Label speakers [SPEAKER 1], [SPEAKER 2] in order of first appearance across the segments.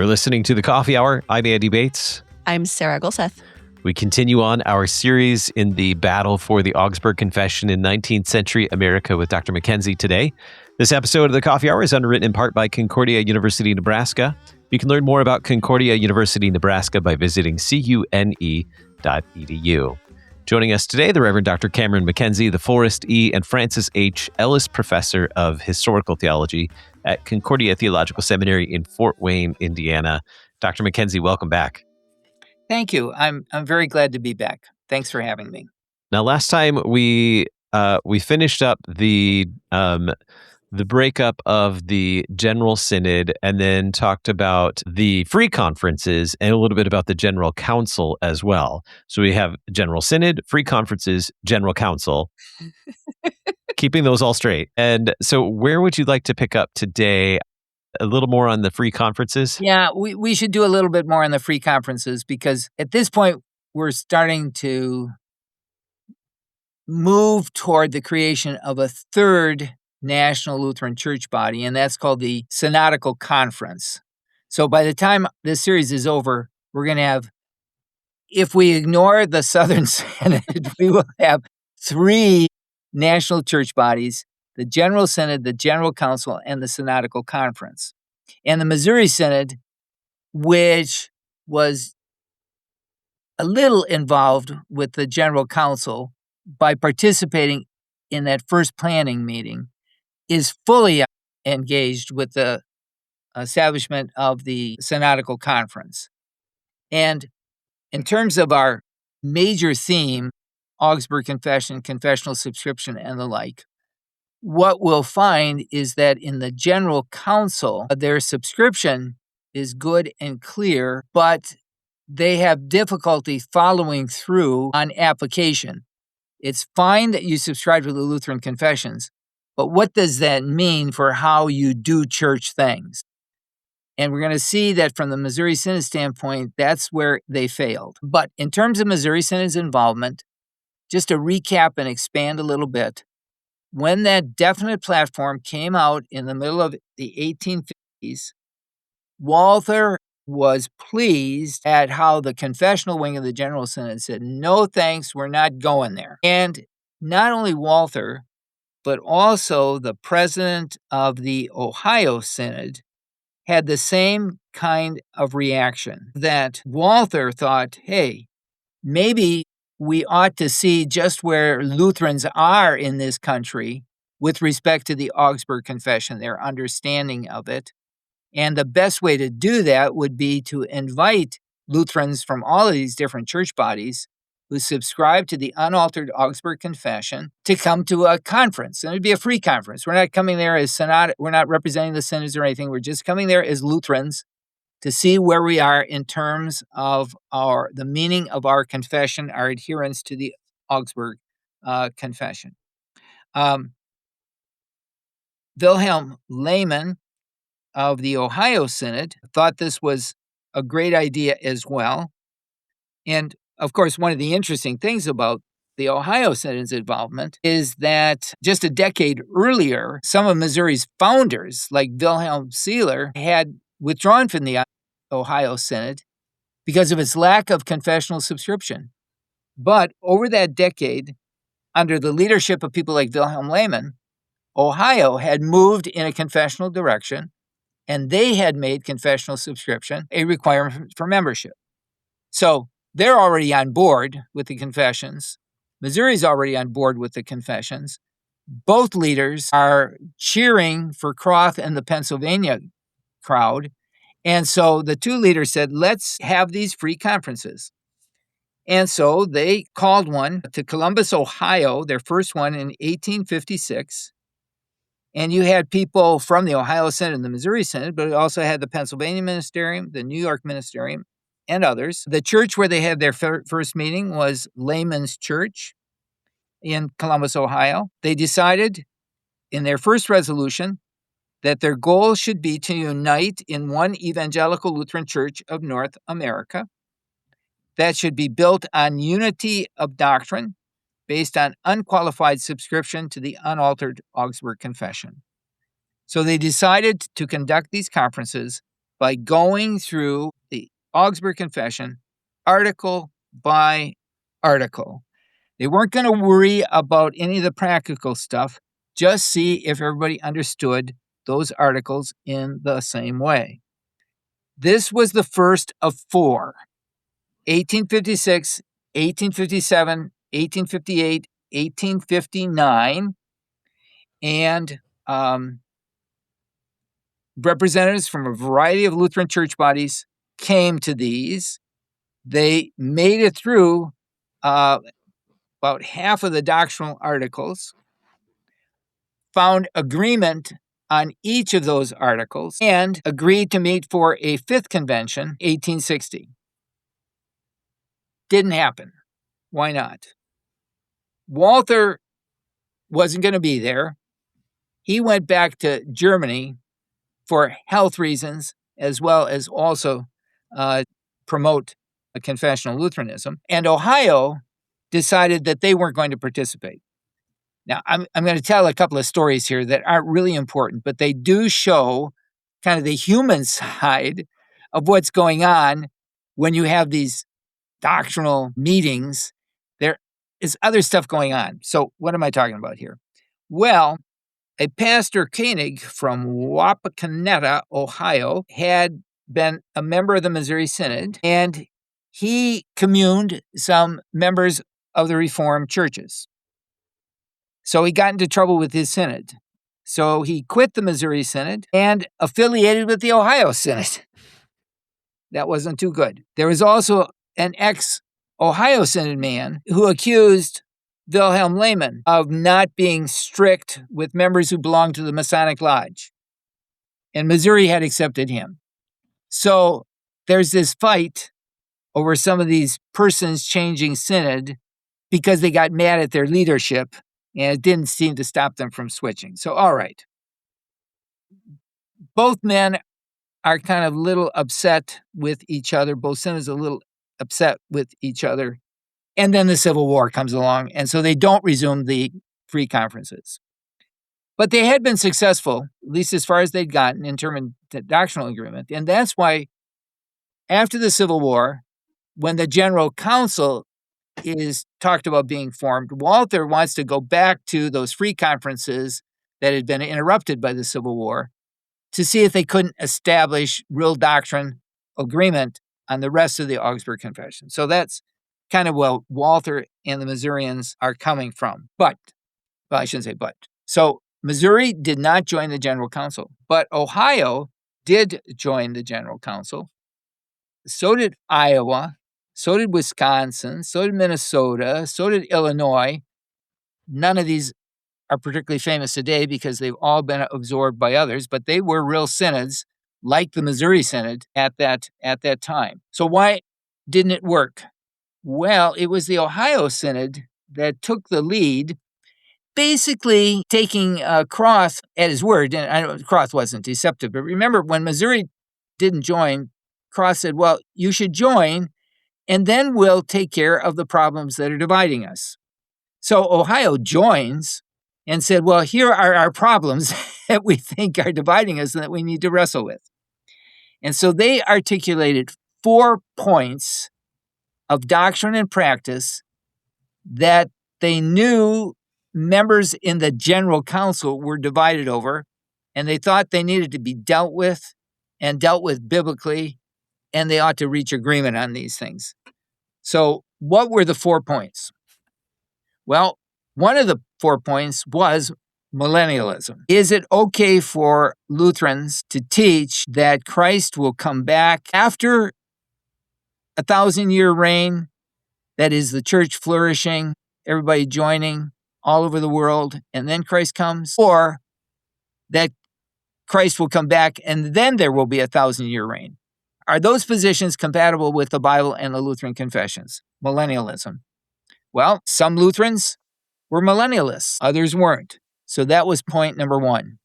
[SPEAKER 1] You're listening to The Coffee Hour. I'm Andy Bates.
[SPEAKER 2] I'm Sarah Gulseth.
[SPEAKER 1] We continue on our series in the battle for the Augsburg Confession in 19th century America with Dr. MacKenzie today. This episode of The Coffee Hour is underwritten in part by Concordia University, Nebraska. You can learn more about Concordia University, Nebraska by visiting cune.edu. Joining us today, the Reverend Dr. Cameron MacKenzie, the Forrest E. and Francis H. Ellis Professor of Historical Theology at Concordia Theological Seminary in Fort Wayne, Indiana. Dr. MacKenzie, welcome back.
[SPEAKER 3] Thank you. I'm very glad to be back. Thanks for having me.
[SPEAKER 1] Now, last time we finished up the breakup of the General Synod and then talked about the free conferences and a little bit about the General Council as well. So we have General Synod, free conferences, General Council, keeping those all straight. And so where would you like to pick up today? A little more on the free conferences?
[SPEAKER 3] Yeah, we should do a little bit more on the free conferences because at this point, we're starting to move toward the creation of a third national Lutheran church body, and that's called the Synodical Conference. So by the time this series is over, we're going to have, if we ignore the Southern Synod, we will have three national church bodies: the General Synod, the General Council, and the Synodical Conference. And the Missouri Synod, which was a little involved with the General Council by participating in that first planning meeting, is fully engaged with the establishment of the Synodical Conference. And in terms of our major theme, Augsburg Confession, confessional subscription, and the like, what we'll find is that in the General Council, their subscription is good and clear, but they have difficulty following through on application. It's fine that you subscribe to the Lutheran confessions, but what does that mean for how you do church things? And we're going to see that from the Missouri Synod standpoint, that's where they failed. But in terms of Missouri Synod's involvement, just to recap and expand a little bit, when that definite platform came out in the middle of the 1850s, Walther was pleased at how the confessional wing of the General Synod said, no thanks, we're not going there. And not only Walther, but also the president of the Ohio Synod had the same kind of reaction, that Walther thought, hey, maybe we ought to see just where Lutherans are in this country with respect to the Augsburg Confession, their understanding of it. And the best way to do that would be to invite Lutherans from all of these different church bodies who subscribe to the unaltered Augsburg Confession to come to a conference. And it'd be a free conference. We're not coming there as synod. We're not representing the synods or anything. We're just coming there as Lutherans to see where we are in terms of the meaning of our confession, our adherence to the Augsburg Confession. Wilhelm Lehmann of the Ohio Synod thought this was a great idea as well. And of course, one of the interesting things about the Ohio Synod's involvement is that just a decade earlier, some of Missouri's founders, like Wilhelm Seeler, had withdrawn from the Ohio Synod because of its lack of confessional subscription. But over that decade, under the leadership of people like Wilhelm Lehmann, Ohio had moved in a confessional direction, and they had made confessional subscription a requirement for membership. So they're already on board with the confessions. Missouri's already on board with the confessions. Both leaders are cheering for Croth and the Pennsylvania crowd. And so the two leaders said, let's have these free conferences. And so they called one to Columbus, Ohio, their first one in 1856. And you had people from the Ohio Synod and the Missouri Synod, but it also had the Pennsylvania Ministerium, the New York Ministerium, and others. The church where they had their first meeting was Layman's Church in Columbus, Ohio. They decided in their first resolution that their goal should be to unite in one evangelical Lutheran church of North America that should be built on unity of doctrine based on unqualified subscription to the unaltered Augsburg Confession. So they decided to conduct these conferences by going through the Augsburg Confession article by article. They weren't going to worry about any of the practical stuff, just see if everybody understood those articles in the same way. This was the first of four: 1856, 1857, 1858, 1859, and representatives from a variety of Lutheran church bodies came to these. They made it through about half of the doctrinal articles, found agreement on each of those articles, and agreed to meet for a fifth convention, 1860. Didn't happen. Why not? Walther wasn't going to be there. He went back to Germany for health reasons, as well as also promote a confessional Lutheranism. And Ohio decided that they weren't going to participate. Now, I'm going to tell a couple of stories here that aren't really important, but they do show kind of the human side of what's going on when you have these doctrinal meetings. There is other stuff going on. So what am I talking about here? Well, a pastor Koenig from Wapakoneta, Ohio, had been a member of the Missouri Synod, and he communed some members of the Reformed churches. So he got into trouble with his synod. So he quit the Missouri Synod and affiliated with the Ohio Synod. That wasn't too good. There was also an ex-Ohio Synod man who accused Wilhelm Lehmann of not being strict with members who belonged to the Masonic Lodge. And Missouri had accepted him. So there's this fight over some of these persons changing synod because they got mad at their leadership, and it didn't seem to stop them from switching. So, all right. Both men are kind of a little upset with each other. Both synods are a little upset with each other. And then the Civil War comes along, and so they don't resume the free conferences. But they had been successful, at least as far as they'd gotten in terms of doctrinal agreement. And that's why after the Civil War, when the General Council is talked about being formed, Walther wants to go back to those free conferences that had been interrupted by the Civil War to see if they couldn't establish real doctrine agreement on the rest of the Augsburg Confession. So that's kind of where Walther and the Missourians are coming from. But, well, I shouldn't say but. So Missouri did not join the General Council, but Ohio did join the General Council. So did Iowa. So did Wisconsin, so did Minnesota, so did Illinois. None of these are particularly famous today because they've all been absorbed by others, but they were real synods like the Missouri Synod at that time. So why didn't it work? Well, it was the Ohio Synod that took the lead, basically taking Cross at his word. And I know Cross wasn't deceptive, but remember when Missouri didn't join, Cross said, well, you should join, and then we'll take care of the problems that are dividing us. So Ohio joins and said, well, here are our problems that we think are dividing us and that we need to wrestle with. And so they articulated 4 points of doctrine and practice that they knew members in the General Council were divided over, and they thought they needed to be dealt with and dealt with biblically, and they ought to reach agreement on these things. So what were the 4 points? Well, one of the 4 points was millennialism. Is it okay for Lutherans to teach that Christ will come back after a 1,000-year reign, that is the church flourishing, everybody joining all over the world, and then Christ comes? Or that Christ will come back and then there will be a 1,000-year reign? Are those positions compatible with the Bible and the Lutheran confessions? Millennialism. Well, some Lutherans were millennialists, others weren't. So that was point number 1.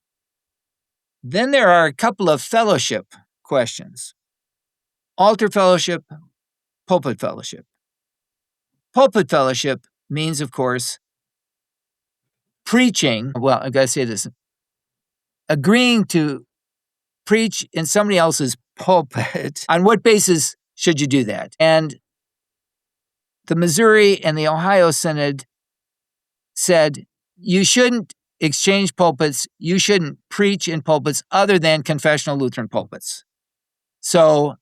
[SPEAKER 3] Then there are a couple of fellowship questions. Altar fellowship, pulpit fellowship. Pulpit fellowship means, of course, preaching, well, I've got to say this, agreeing to preach in somebody else's pulpit, on what basis should you do that? And the Missouri and the Ohio Synod said, you shouldn't exchange pulpits. You shouldn't preach in pulpits other than confessional Lutheran pulpits. So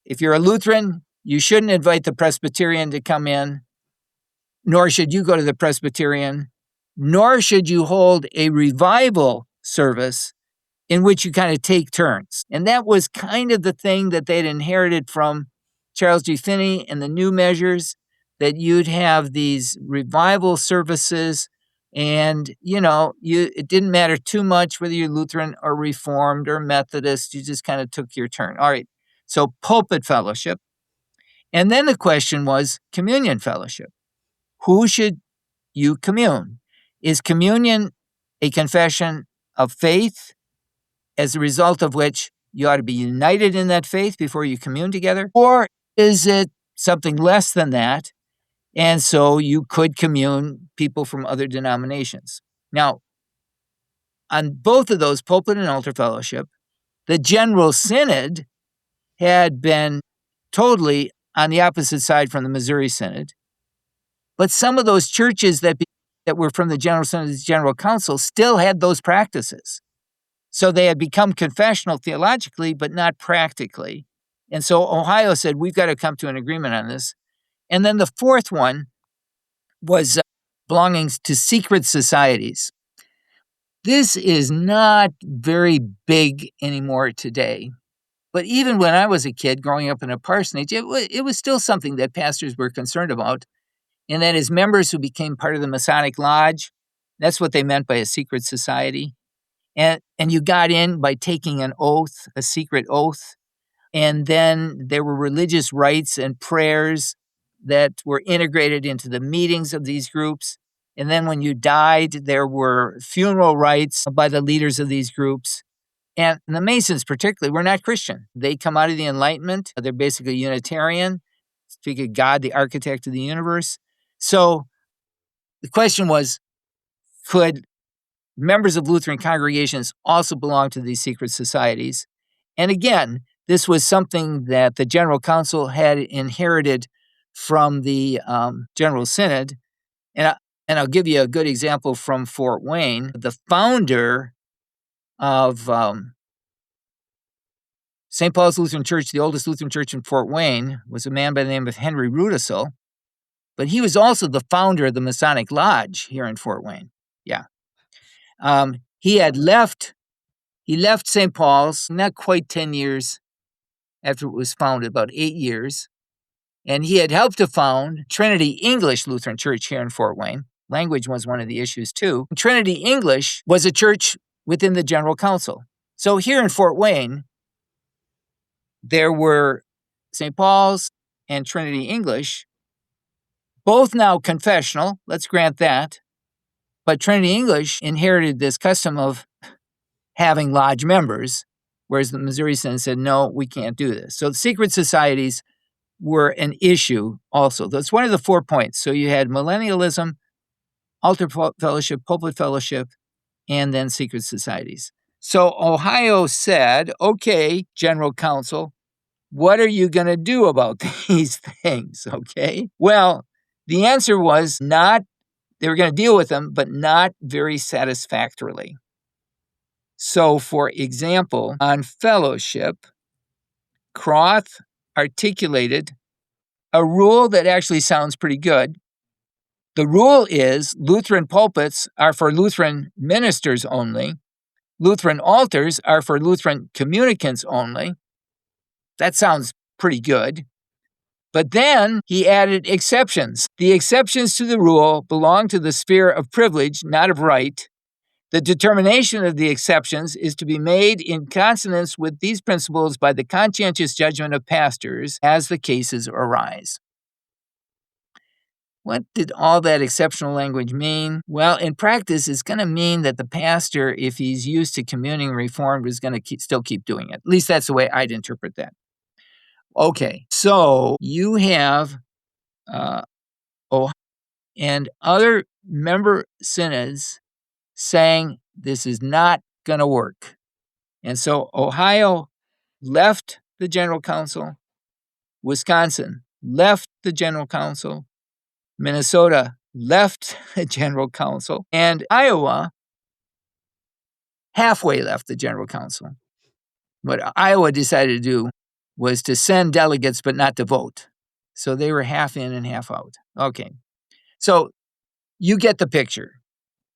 [SPEAKER 3] if you're a Lutheran, you shouldn't invite the Presbyterian to come in, nor should you go to the Presbyterian, nor should you hold a revival service in which you kind of take turns. And that was kind of the thing that they'd inherited from Charles G. Finney and the new measures, that you'd have these revival services, and, it didn't matter too much whether you're Lutheran or Reformed or Methodist. You just kind of took your turn. All right, so pulpit fellowship. And then the question was communion fellowship. Who should you commune? Is communion a confession of faith, as a result of which you ought to be united in that faith before you commune together? Or is it something less than that, and so you could commune people from other denominations? Now, on both of those, pulpit and altar fellowship, the General Synod had been totally on the opposite side from the Missouri Synod. But some of those churches that were from the General Synod's General Council still had those practices. So they had become confessional theologically, but not practically. And so Ohio said, we've got to come to an agreement on this. And then the fourth one was belonging to secret societies. This is not very big anymore today. But even when I was a kid growing up in a parsonage, it was still something that pastors were concerned about. And that is members who became part of the Masonic Lodge. That's what they meant by a secret society. And you got in by taking an oath, a secret oath. And then there were religious rites and prayers that were integrated into the meetings of these groups. And then when you died, there were funeral rites by the leaders of these groups. And the Masons particularly were not Christian. They come out of the Enlightenment. They're basically Unitarian, speak of God, the architect of the universe. So the question was, could members of Lutheran congregations also belong to these secret societies? And again, this was something that the General Council had inherited from the General Synod. And I'll give you a good example from Fort Wayne. The founder of St. Paul's Lutheran Church, the oldest Lutheran church in Fort Wayne, was a man by the name of Henry Rudisill. But he was also the founder of the Masonic Lodge here in Fort Wayne. Yeah. He left St. Paul's not quite 10 years after it was founded, about 8 years. And he had helped to found Trinity English Lutheran Church here in Fort Wayne. Language was one of the issues too. Trinity English was a church within the General Council. So here in Fort Wayne, there were St. Paul's and Trinity English, both now confessional, let's grant that. But Trinity English inherited this custom of having lodge members, whereas the Missouri Synod said, no, we can't do this. So the secret societies were an issue also. That's one of the 4 points. So you had millennialism, altar fellowship, pulpit fellowship, and then secret societies. So Ohio said, okay, General Council, what are you going to do about these things, okay? Well, the answer was not, they were going to deal with them, but not very satisfactorily. So, for example, on fellowship, Croth articulated a rule that actually sounds pretty good. The rule is Lutheran pulpits are for Lutheran ministers only. Lutheran altars are for Lutheran communicants only. That sounds pretty good. But then he added exceptions. The exceptions to the rule belong to the sphere of privilege, not of right. The determination of the exceptions is to be made in consonance with these principles by the conscientious judgment of pastors as the cases arise. What did all that exceptional language mean? Well, in practice, it's going to mean that the pastor, if he's used to communing Reformed, is going to still keep doing it. At least that's the way I'd interpret that. Okay, so you have Ohio and other member synods saying this is not going to work. And so Ohio left the General Council, Wisconsin left the General Council, Minnesota left the General Council, and Iowa halfway left the General Council. What Iowa decided to do was to send delegates but not to vote. So they were half in and half out. Okay. So you get the picture.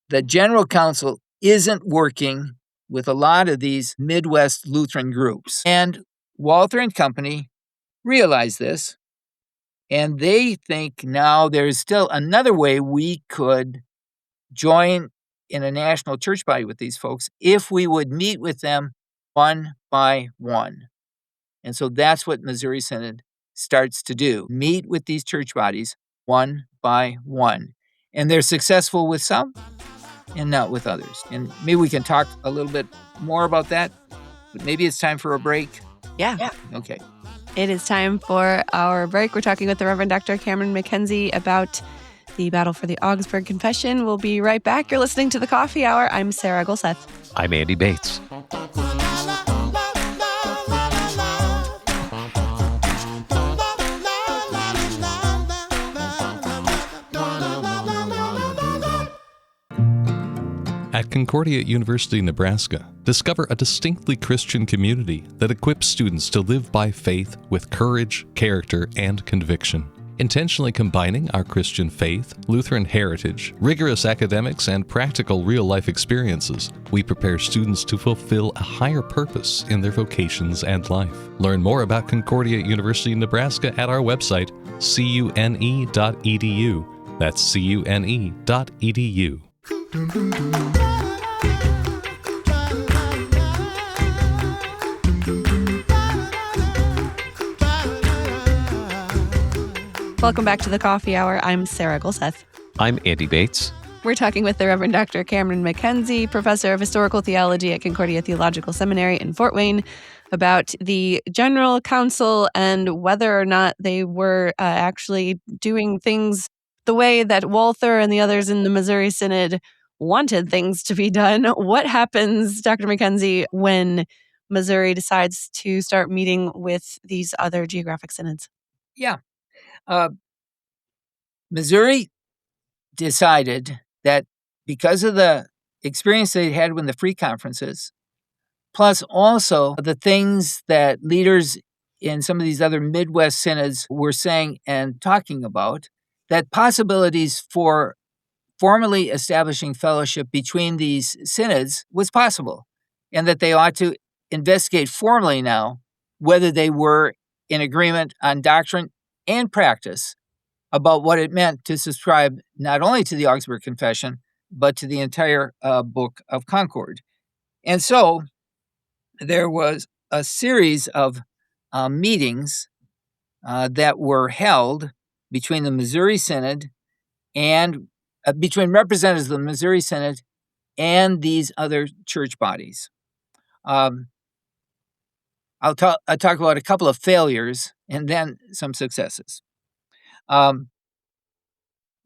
[SPEAKER 3] The General Council isn't working with a lot of these Midwest Lutheran groups. And Walther and company realize this, and they think now there's still another way we could join in a national church body with these folks if we would meet with them one by one. And so that's what Missouri Synod starts to do, meet with these church bodies one by one. And they're successful with some and not with others. And maybe we can talk a little bit more about that, but maybe it's time for a break.
[SPEAKER 2] Yeah.
[SPEAKER 3] Okay.
[SPEAKER 2] It is time for our break. We're talking with the Reverend Dr. Cameron MacKenzie about the battle for the Augsburg Confession. We'll be right back. You're listening to The Coffee Hour. I'm Sarah Golseth.
[SPEAKER 1] I'm Andy Bates.
[SPEAKER 4] At Concordia University, Nebraska, discover a distinctly Christian community that equips students to live by faith with courage, character, and conviction. Intentionally combining our Christian faith, Lutheran heritage, rigorous academics, and practical real-life experiences, we prepare students to fulfill a higher purpose in their vocations and life. Learn more about Concordia University, Nebraska at our website, cune.edu. That's cune.edu.
[SPEAKER 2] Welcome back to The Coffee Hour. I'm Sarah Golseth.
[SPEAKER 1] I'm Andy Bates.
[SPEAKER 2] We're talking with the Reverend Dr. Cameron MacKenzie, professor of historical theology at Concordia Theological Seminary in Fort Wayne, about the General Council and whether or not they were actually doing things the way that Walther and the others in the Missouri Synod wanted things to be done. What happens, Dr. MacKenzie, when Missouri decides to start meeting with these other geographic synods?
[SPEAKER 3] Yeah. Missouri decided that because of the experience they had with the free conferences, plus also the things that leaders in some of these other Midwest synods were saying and talking about, that possibilities for formally establishing fellowship between these synods was possible, and that they ought to investigate formally now whether they were in agreement on doctrine and practice about what it meant to subscribe not only to the Augsburg Confession, but to the entire Book of Concord. And so there was a series of meetings that were held between the Missouri Synod and between representatives of the Missouri Synod and these other church bodies. I'll talk about a couple of failures and then some successes.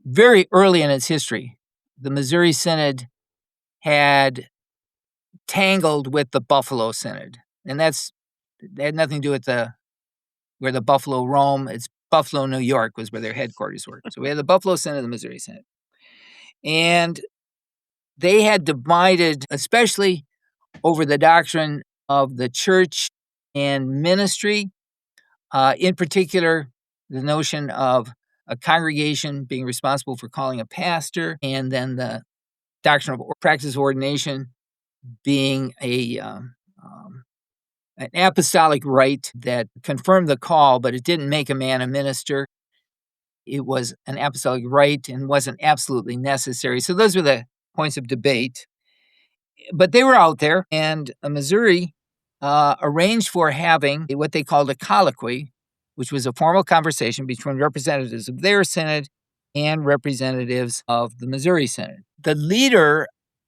[SPEAKER 3] Very early in its history, the Missouri Synod had tangled with the Buffalo Synod, and they had nothing to do with where the Buffalo roam. It's Buffalo, New York was where their headquarters were. So we had the Buffalo Synod and the Missouri Synod. And they had divided, especially over the doctrine of the church and ministry, in particular, the notion of a congregation being responsible for calling a pastor, and then the doctrine of practice of ordination being an apostolic rite that confirmed the call, but it didn't make a man a minister. It was an apostolic rite and wasn't absolutely necessary. So those were the points of debate. But they were out there, and Missouri arranged for having what they called a colloquy, which was a formal conversation between representatives of their synod and representatives of the Missouri Synod. The leader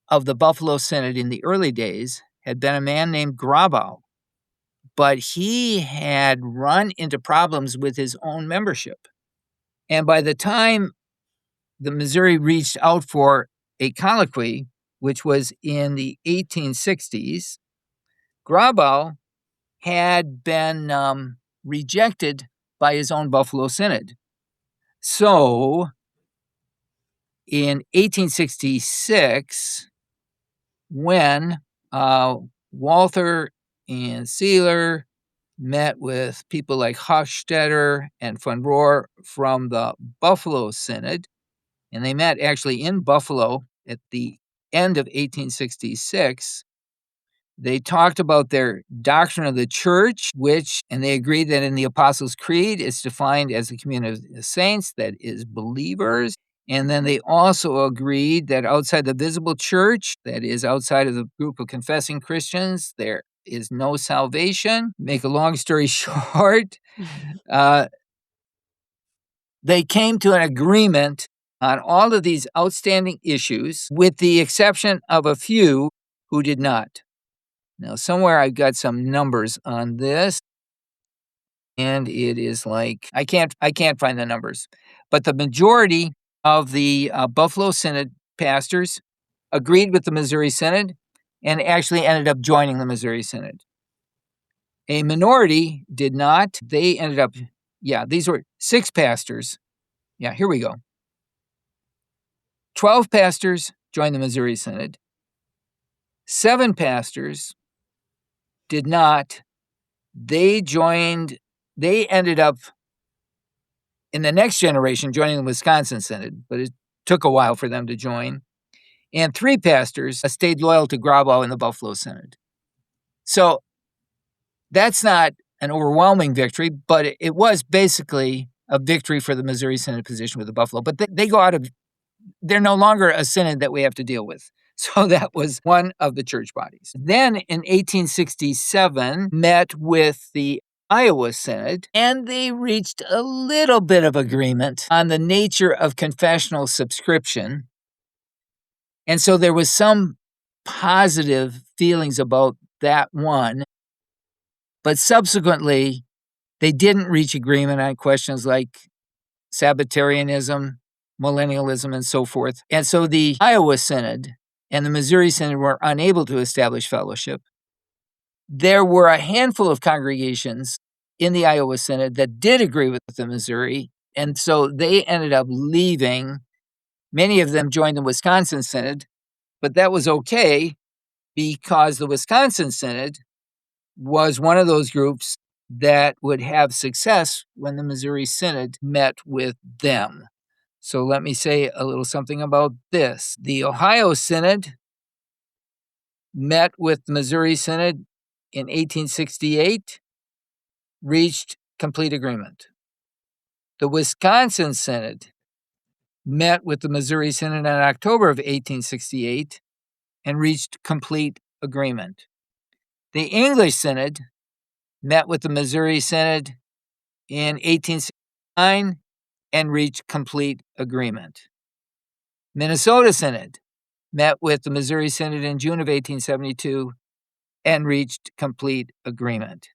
[SPEAKER 3] of the Buffalo Synod in the early days had been a man named Grabau, but he had run into problems with his own membership. And by the time the Missouri reached out for a colloquy, which was in the 1860s, Grabau had been rejected by his own Buffalo Synod. So in 1866, when Walther and Seeler met with people like Hofstetter and von Rohr from the Buffalo Synod, and they met actually in Buffalo at the end of 1866. They talked about their doctrine of the church, and they agreed that in the Apostles' Creed, it's defined as the community of saints, that is believers. And then they also agreed that outside the visible church, that is outside of the group of confessing Christians, there is no salvation. Make a long story short, they came to an agreement on all of these outstanding issues, with the exception of a few who did not. Now, somewhere I've got some numbers on this, and it is like I can't find the numbers, but the majority of the Buffalo Synod pastors agreed with the Missouri Synod and actually ended up joining the Missouri Synod. A minority did not. They ended up, these were 6 pastors. Yeah, here we go. 12 pastors joined the Missouri Synod. 7 pastors did not. They ended up in the next generation joining the Wisconsin Synod, but it took a while for them to join. And 3 pastors stayed loyal to Grabau in the Buffalo Synod. So that's not an overwhelming victory, but it was basically a victory for the Missouri Synod position with the Buffalo. But they're no longer a synod that we have to deal with. So that was one of the church bodies. Then in 1867, met with the Iowa Synod, and they reached a little bit of agreement on the nature of confessional subscription. And so there was some positive feelings about that one. But subsequently, they didn't reach agreement on questions like Sabbatarianism, millennialism, and so forth. And so the Iowa Synod and the Missouri Synod were unable to establish fellowship. There were a handful of congregations in the Iowa Synod that did agree with the Missouri, and so they ended up leaving. Many of them joined the Wisconsin Synod, but that was okay because the Wisconsin Synod was one of those groups that would have success when the Missouri Synod met with them. So let me say a little something about this. The Ohio Synod met with the Missouri Synod in 1868, reached complete agreement. The Wisconsin Synod met with the Missouri Synod in October of 1868 and reached complete agreement. The English Synod met with the Missouri Synod in 1869 and reached complete agreement. Minnesota Synod met with the Missouri Synod in June of 1872 and reached complete agreement.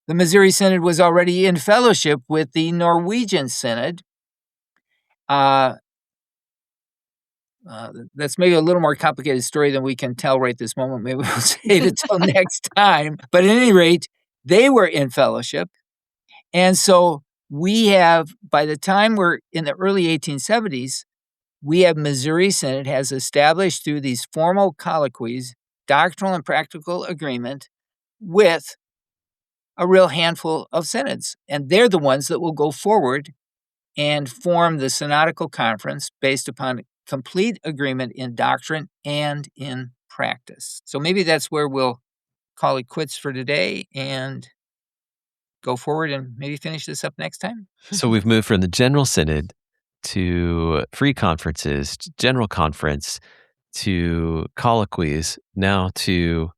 [SPEAKER 3] The Missouri Synod was already in fellowship with the Norwegian Synod. That's maybe a little more complicated story than we can tell right this moment. Maybe we'll save it till next time. But at any rate, they were in fellowship. And so we have, by the time we're in the early 1870s, we have Missouri Synod has established through these formal colloquies, doctrinal and practical agreement with a real handful of synods. And they're the ones that will go forward and form the Synodical Conference based upon complete agreement in doctrine and in practice. So maybe that's where we'll call it quits for today and go forward and maybe finish this up next time.
[SPEAKER 1] So we've moved from the General Synod to free conferences, to General Conference, to colloquies, now to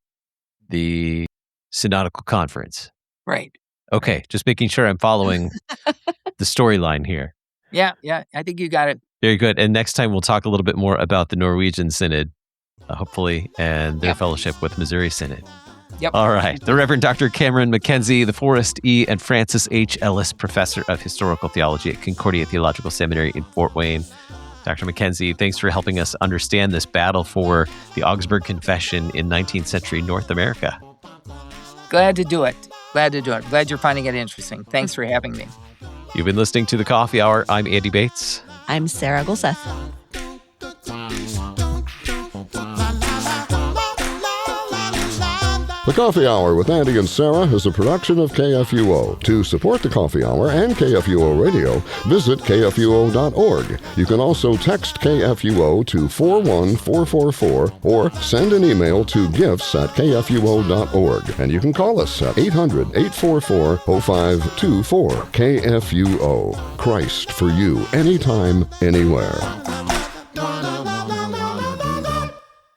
[SPEAKER 1] the Synodical Conference.
[SPEAKER 3] Right.
[SPEAKER 1] Okay, just making sure I'm following the storyline here.
[SPEAKER 3] Yeah, I think you got it.
[SPEAKER 1] Very good. And next time we'll talk a little bit more about the Norwegian Synod, hopefully, and their fellowship with Missouri Synod.
[SPEAKER 3] Yep.
[SPEAKER 1] All right. The Reverend Dr. Cameron MacKenzie, the Forrest E. and Francis H. Ellis Professor of Historical Theology at Concordia Theological Seminary in Fort Wayne. Dr. MacKenzie, thanks for helping us understand this battle for the Augsburg Confession in 19th century North America.
[SPEAKER 3] Glad to do it. Glad you're finding it interesting. Thanks for having me.
[SPEAKER 1] You've been listening to The Coffee Hour. I'm Andy Bates.
[SPEAKER 2] I'm Sarah Golseth.
[SPEAKER 5] The Coffee Hour with Andy and Sarah is a production of KFUO. To support the Coffee Hour and KFUO Radio, visit kfuo.org. You can also text KFUO to 41444 or send an email to gifts@kfuo.org. And you can call us at 800-844-0524. KFUO. Christ for you, anytime, anywhere.